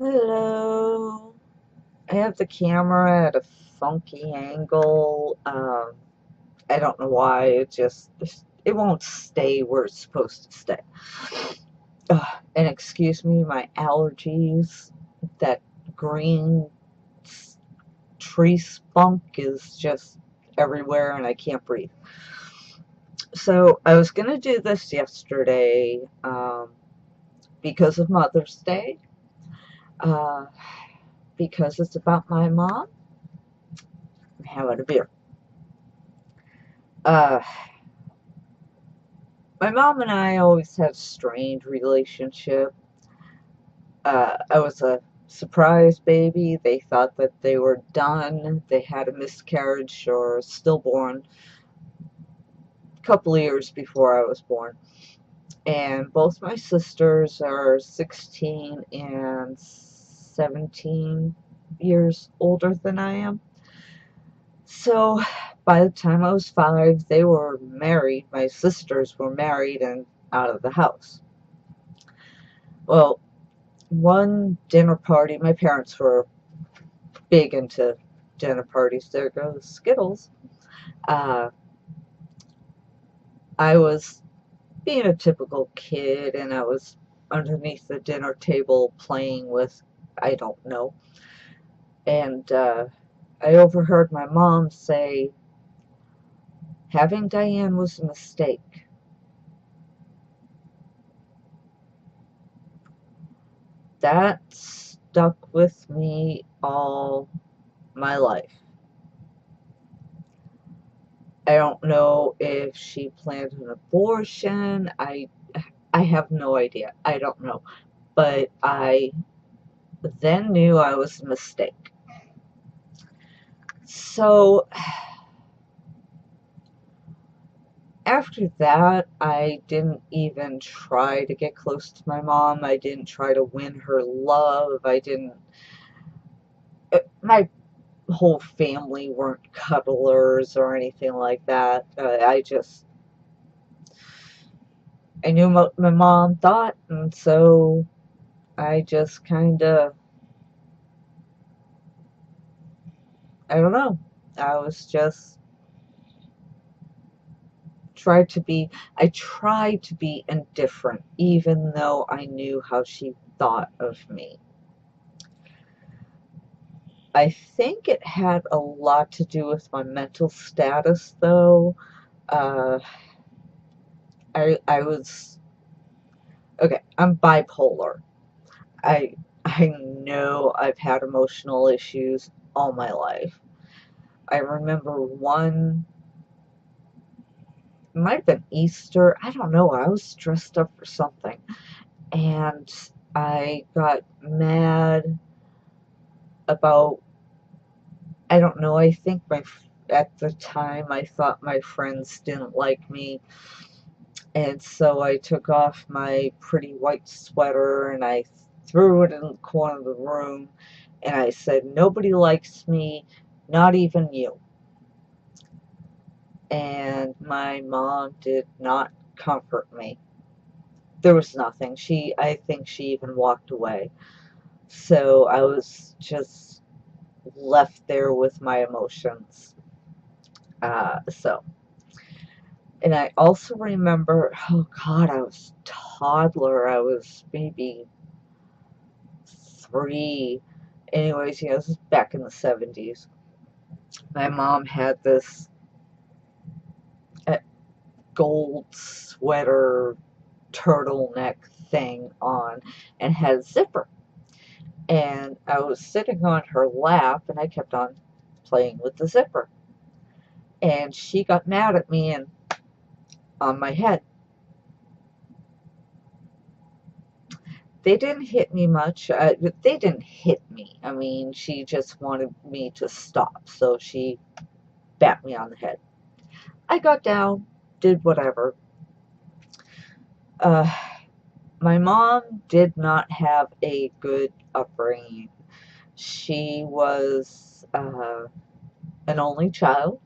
Hello. I have the camera at a funky angle. I don't know why. It won't stay where it's supposed to stay. And excuse me, my allergies. That green tree spunk is just everywhere and I can't breathe. So I was going to do this yesterday because of Mother's Day. Uh, because it's about my mom. I'm having a beer. Uh, my mom and I always had a strained relationship. I was a surprise baby. They thought that they were done. They had a miscarriage or stillborn a couple of years before I was born. And both my sisters are 16 and 17 years older than I am. So by the time I was 5, they were married. My sisters were married and out of the house. Well, one dinner party, my parents were big into dinner parties. There goes Skittles. Uh, I was being a typical kid and I was underneath the dinner table playing with, I don't know. And I overheard my mom say, having Diane was a mistake. That stuck with me all my life. I don't know if she planned an abortion. I have no idea. I don't know. But I then knew I was a mistake. So after that, I didn't even try to get close to my mom. I didn't try to win her love. My whole family weren't cuddlers or anything like that. I knew what my mom thought, and so I just kind of, I don't know. I was just I tried to be indifferent, even though I knew how she thought of me. I think it had a lot to do with my mental status, though. Uh, I was, okay, I'm bipolar. I know I've had emotional issues all my life. I remember one, it might have been Easter, I don't know, I was dressed up for something, and I got mad about, I don't know, I think at the time I thought my friends didn't like me, and so I took off my pretty white sweater and I threw it in the corner of the room and I said, nobody likes me, not even you. And my mom did not comfort me. There was nothing. I think she even walked away. So I was just left there with my emotions. So, and I also remember, oh God, I was a toddler. I was maybe 3. Anyways, this is back in the 70s. My mom had this uh, gold sweater turtleneck thing on and had a zipper. And I was sitting on her lap and I kept on playing with the zipper. And she got mad at me and on my head. They didn't hit me much. They didn't hit me. I mean, she just wanted me to stop. So she bat me on the head. I got down, did whatever. Uh, my mom did not have a good upbringing. She was an only child,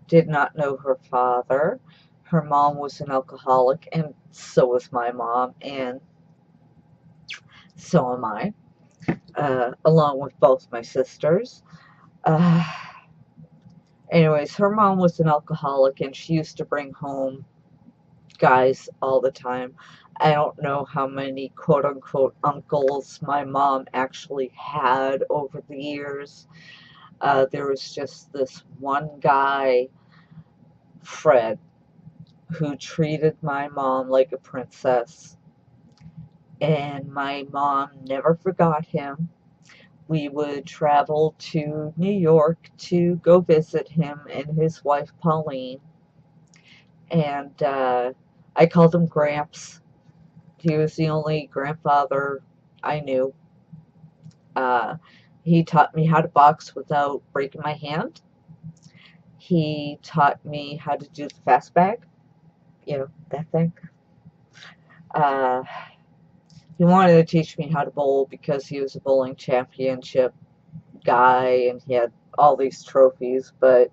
did not know her father. Her mom was an alcoholic, and so was my mom, and so am I. along with both my sisters. Uh, Anyways, her mom was an alcoholic and she used to bring home guys all the time. I don't know how many quote unquote uncles my mom actually had over the years. There was just this one guy, Fred, who treated my mom like a princess, and my mom never forgot him. We would travel to New York to go visit him and his wife Pauline, and I called him Gramps. He was the only grandfather I knew. Uh, he taught me how to box without breaking my hand. He taught me how to do the fast bag, that thing. Uh, he wanted to teach me how to bowl because he was a bowling championship guy and he had all these trophies, but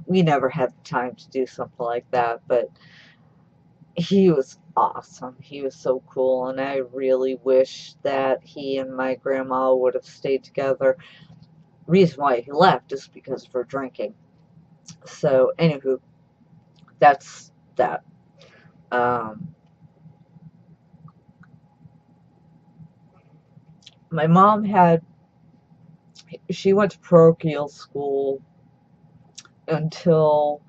we never had the time to do something like that. But he was awesome. He was so cool, and I really wish that he and my grandma would have stayed together. Reason why he left is because of her drinking. So, anywho, that's that. Um, my mom she went to parochial school until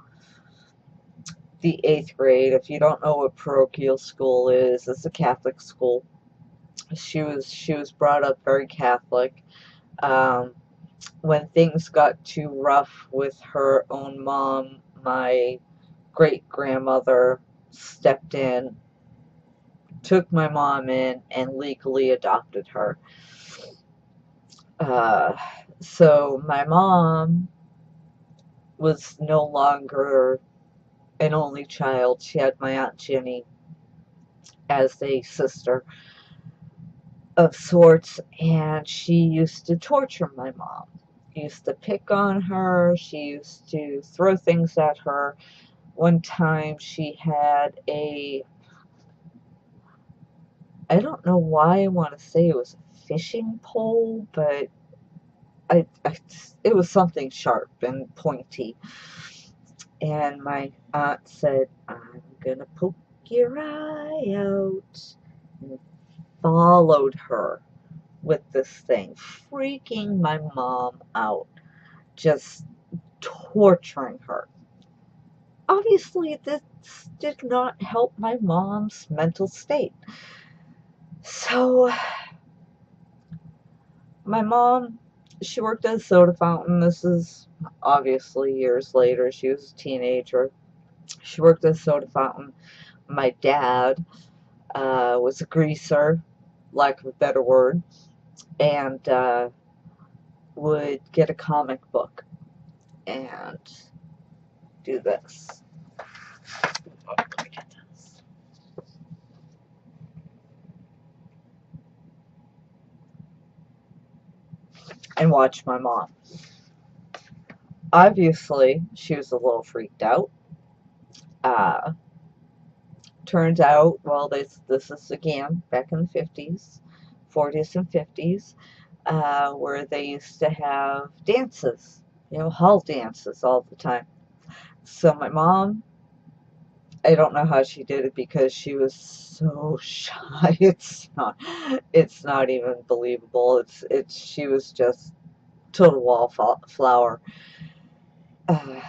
the 8th grade. If you don't know what parochial school is, it's a Catholic school. She was brought up very Catholic. Um, when things got too rough with her own mom, my great grandmother stepped in, took my mom in, and legally adopted her. Uh, so my mom was no longer an only child. She had my Aunt Jenny as a sister of sorts, and she used to torture my mom. Used to pick on her. She used to throw things at her. One time she had I don't know why I want to say it was a fishing pole, but it was something sharp and pointy. And my aunt said, "I'm gonna poke your eye out." And followed her with this thing, freaking my mom out, just torturing her. Obviously, this did not help my mom's mental state. So, my mom, she worked at a soda fountain. This is obviously years later. She was a teenager. She worked at a soda fountain. My dad was a greaser, lack of a better word, and would get a comic book and do this. Oh, let me get this. And watch my mom. Obviously, she was a little freaked out. Uh, Turns out, well, this is again back in the 50s, 40s and 50s, where they used to have dances, hall dances all the time. So my mom, I don't know how she did it because she was so shy. It's not even believable. She was just total wallflower. Uh,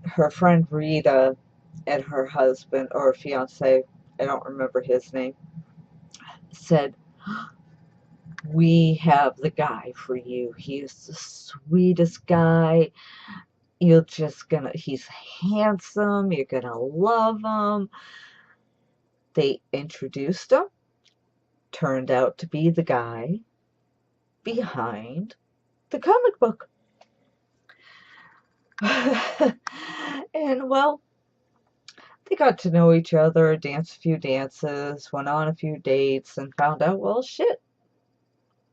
Her friend Rita and her husband or fiance, I don't remember his name, said, "We have the guy for you. He is the sweetest guy. He's handsome. You're gonna love him." They introduced him, turned out to be the guy behind the comic book. And well, they got to know each other, danced a few dances, went on a few dates, and found out, well, shit,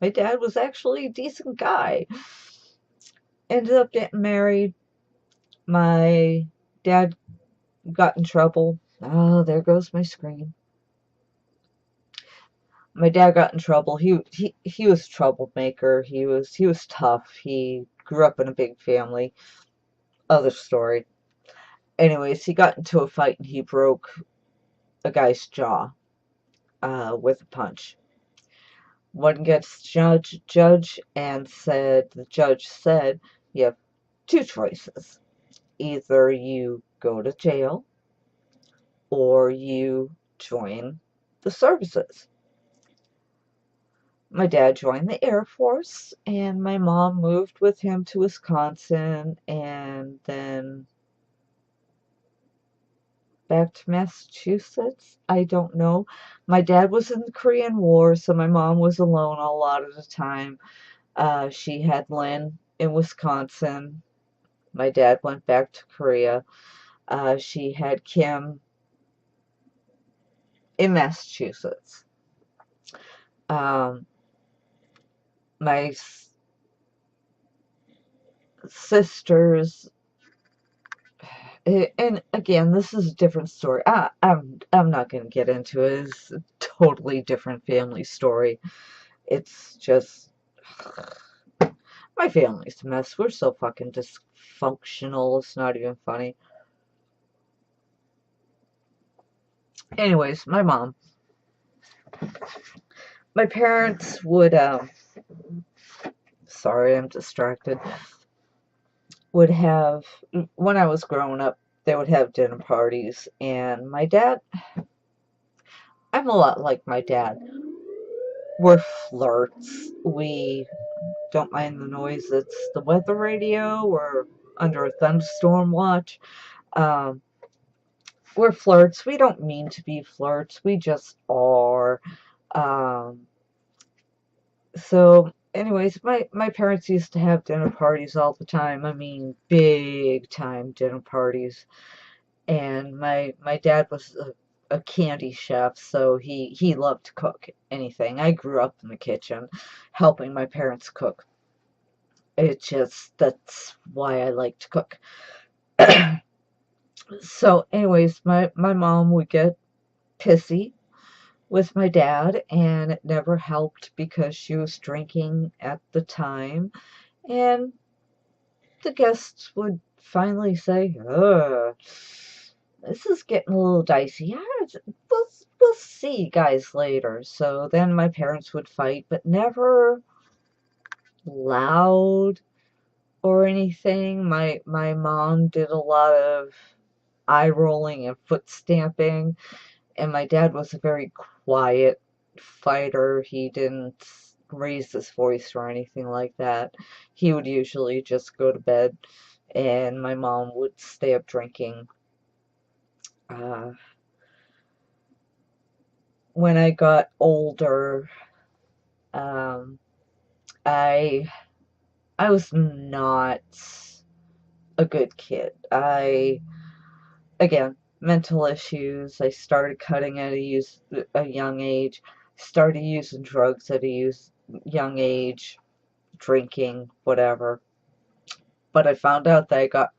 my dad was actually a decent guy. Ended up getting married. My dad got in trouble. Oh, there goes my screen. My dad got in trouble. He was a troublemaker. He was tough. He grew up in a big family. Other story. Anyways, he got into a fight and he broke a guy's jaw with a punch. One gets judge and said the judge said you have two choices. Either you go to jail or you join the services. My dad joined the Air Force, and my mom moved with him to Wisconsin, and then back to Massachusetts. I don't know. My dad was in the Korean War, so my mom was alone a lot of the time. She had Lynn in Wisconsin. My dad went back to Korea. She had Kim in Massachusetts. Um, my sisters, and again, this is a different story. I'm not going to get into it. It's a totally different family story. It's just my family's a mess. We're so fucking dysfunctional. It's not even funny. Anyways, my mom. My parents would, sorry, I'm distracted, would have, when I was growing up, they would have dinner parties, and my dad, I'm a lot like my dad. We're flirts. We don't mind the noise. It's the weather radio. We're under a thunderstorm watch. Um, we're flirts. We don't mean to be flirts. We just are. Um, so, anyways, my parents used to have dinner parties all the time. I mean, big time dinner parties. And my dad was a candy chef, so he loved to cook anything. I grew up in the kitchen, helping my parents cook. That's why I like to cook. So, anyways, my mom would get pissy with my dad, and it never helped because she was drinking at the time. And the guests would finally say, ugh, this is getting a little dicey. Yeah, we'll see guys later. So then my parents would fight, but never loud or anything. My mom did a lot of eye rolling and foot stamping, and my dad was a very quiet fighter. He didn't raise his voice or anything like that. He would usually just go to bed, and my mom would stay up drinking. Uh, when I got older, um, I I was not a good kid. Again, mental issues. I started cutting at a young age. Started using drugs at a young age, drinking, whatever. But I found out that I got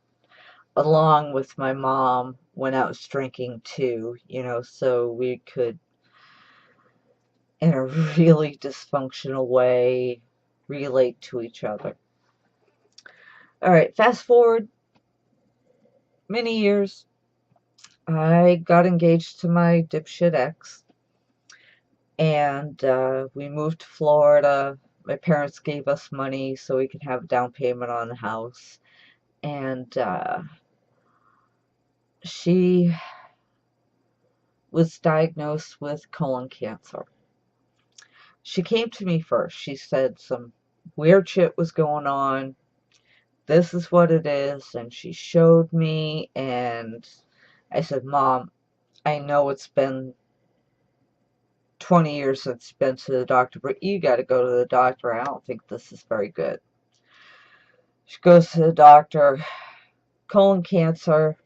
along with my mom when I was drinking too, so we could, in a really dysfunctional way, relate to each other. All right, fast forward many years. I got engaged to my dipshit ex, and we moved to Florida. My parents gave us money so we could have a down payment on the house. And she was diagnosed with colon cancer. She came to me first. She said some weird shit was going on. This is what it is. And she showed me, and I said, Mom, I know it's been 20 years since you've been to the doctor, but you got to go to the doctor. I don't think this is very good. She goes to the doctor, colon cancer,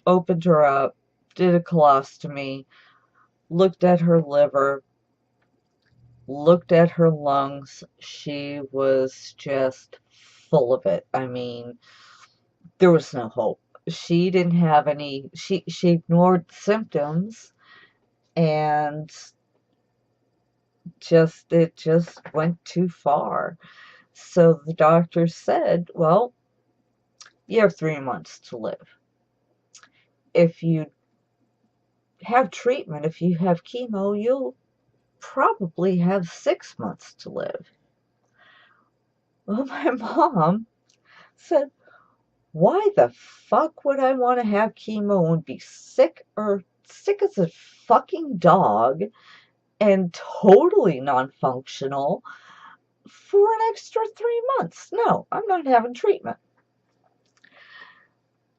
opened her up, did a colostomy, looked at her liver, looked at her lungs. She was just full of it. I mean, there was no hope. She didn't have any, she ignored symptoms, and it just went too far. So the doctor said, well, you have 3 months to live. If you have treatment, if you have chemo, you'll probably have 6 months to live. Well, my mom said, why the fuck would I want to have chemo and be sick as a fucking dog and totally non-functional for an extra 3 months? No, I'm not having treatment.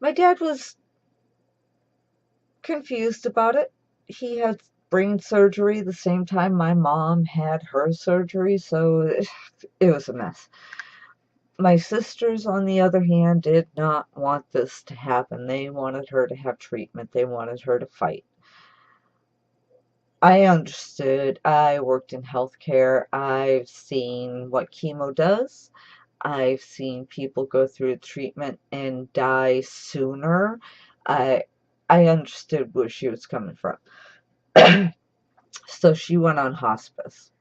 My dad was confused about it. He had brain surgery the same time my mom had her surgery, so it was a mess. My sisters, on the other hand, did not want this to happen. They wanted her to have treatment. They wanted her to fight. I understood. I worked in healthcare. I've seen what chemo does. I've seen people go through treatment and die sooner. I I understood where she was coming from. So she went on hospice.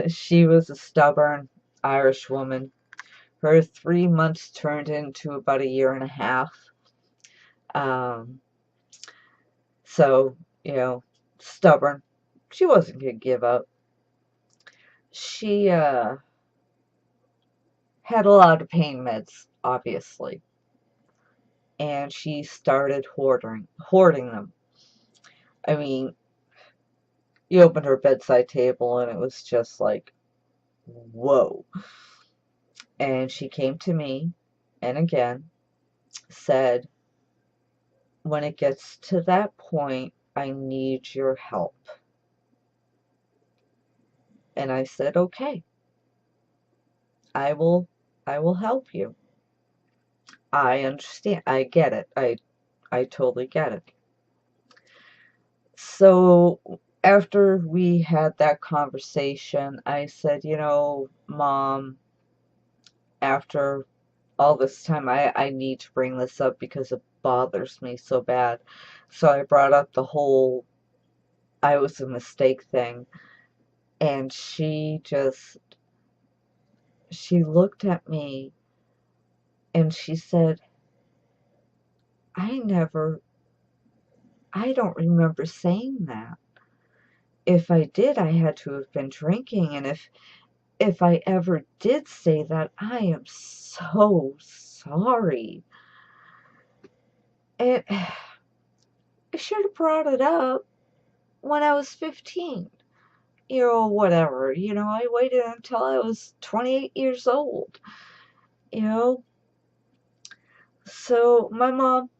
She was a stubborn Irish woman. Her 3 months turned into about a year and a half. Um, so, stubborn. She wasn't going to give up. She had a lot of pain meds, obviously. And she started hoarding them. I mean, you opened her bedside table and it was just like, whoa. And she came to me and again said, when it gets to that point, I need your help. And I said, okay, I will help you. I understand. I get it. I totally get it. So after we had that conversation, I said, Mom, after all this time, I need to bring this up because it bothers me so bad. So I brought up the whole I was a mistake thing. And she looked at me and she said, I don't remember saying that. If I did, I had to have been drinking. And if I ever did say that, I am so sorry. And I should have brought it up when I was 15. Whatever. I waited until I was 28 years old. So my mom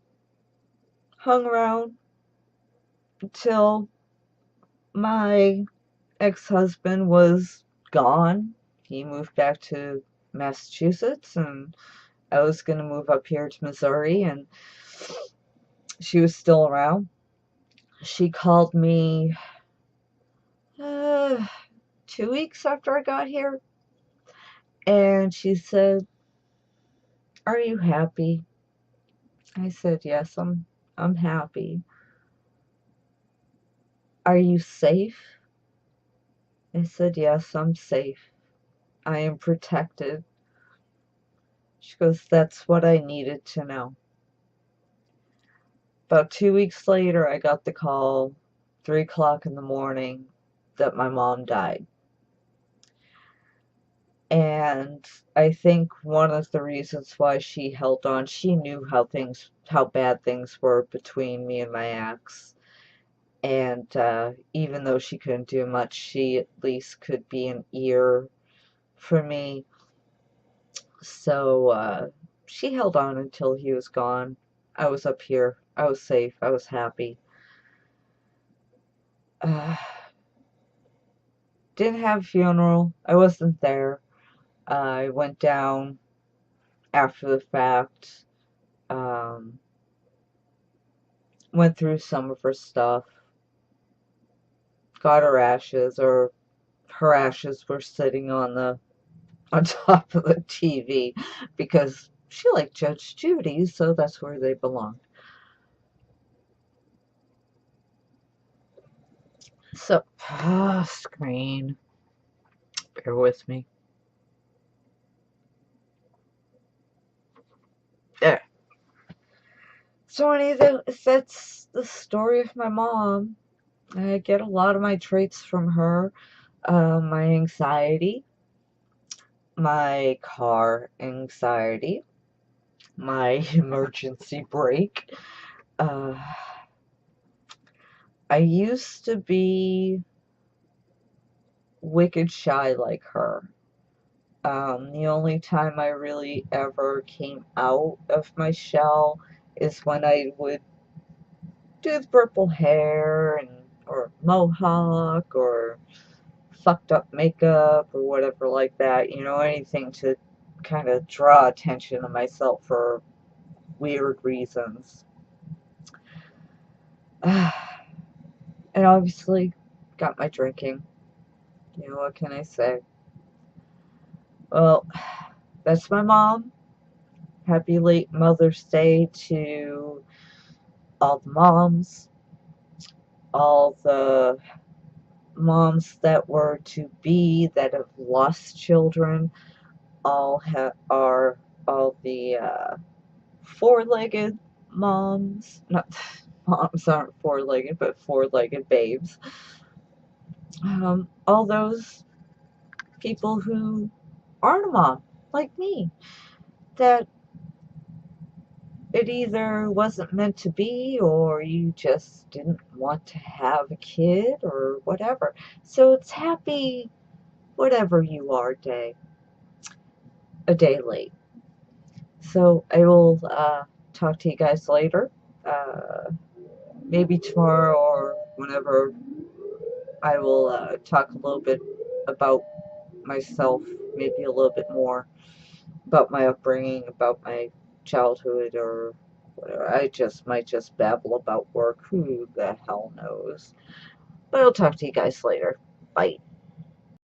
hung around until my ex-husband was gone. He moved back to Massachusetts, and I was going to move up here to Missouri, and she was still around. She called me 2 weeks after I got here, and she said, are you happy? I said, yes, I'm happy. Are you safe? I said, yes, I'm safe. I am protected. She goes, that's what I needed to know. About 2 weeks later, I got the call, 3 o'clock in the morning, that my mom died. And I think one of the reasons why she held on, she knew how bad things were between me and my ex. And even though she couldn't do much, she at least could be an ear for me. So she held on until he was gone. I was up here. I was safe. I was happy. Didn't have a funeral. I wasn't there. I went down after the fact. Went through some of her stuff. Got her ashes, or her ashes were sitting on top of the TV because she liked Judge Judy, so that's where they belonged. So, screen. Bear with me. There. So, that's the story of my mom. I get a lot of my traits from her. My anxiety, my car anxiety, my emergency brake. Uh, I used to be wicked shy like her. The only time I really ever came out of my shell is when I would do the purple hair and or mohawk or fucked up makeup or whatever like that. Anything to kind of draw attention to myself for weird reasons. And obviously got my drinking. What can I say? Well, that's my mom. Happy late Mother's Day to all the moms, all the moms that were to be that have lost children, are all the four-legged moms. Not moms aren't four-legged, but four-legged babes. All those people who aren't a mom, like me, that it either wasn't meant to be or you just didn't want to have a kid or whatever. So it's happy whatever you are day, a day late. So I will talk to you guys later. Uh, Maybe tomorrow or whenever I will talk a little bit about myself, maybe a little bit more about my upbringing, about my childhood, or whatever. I might just babble about work. Who the hell knows? But I'll talk to you guys later. Bye.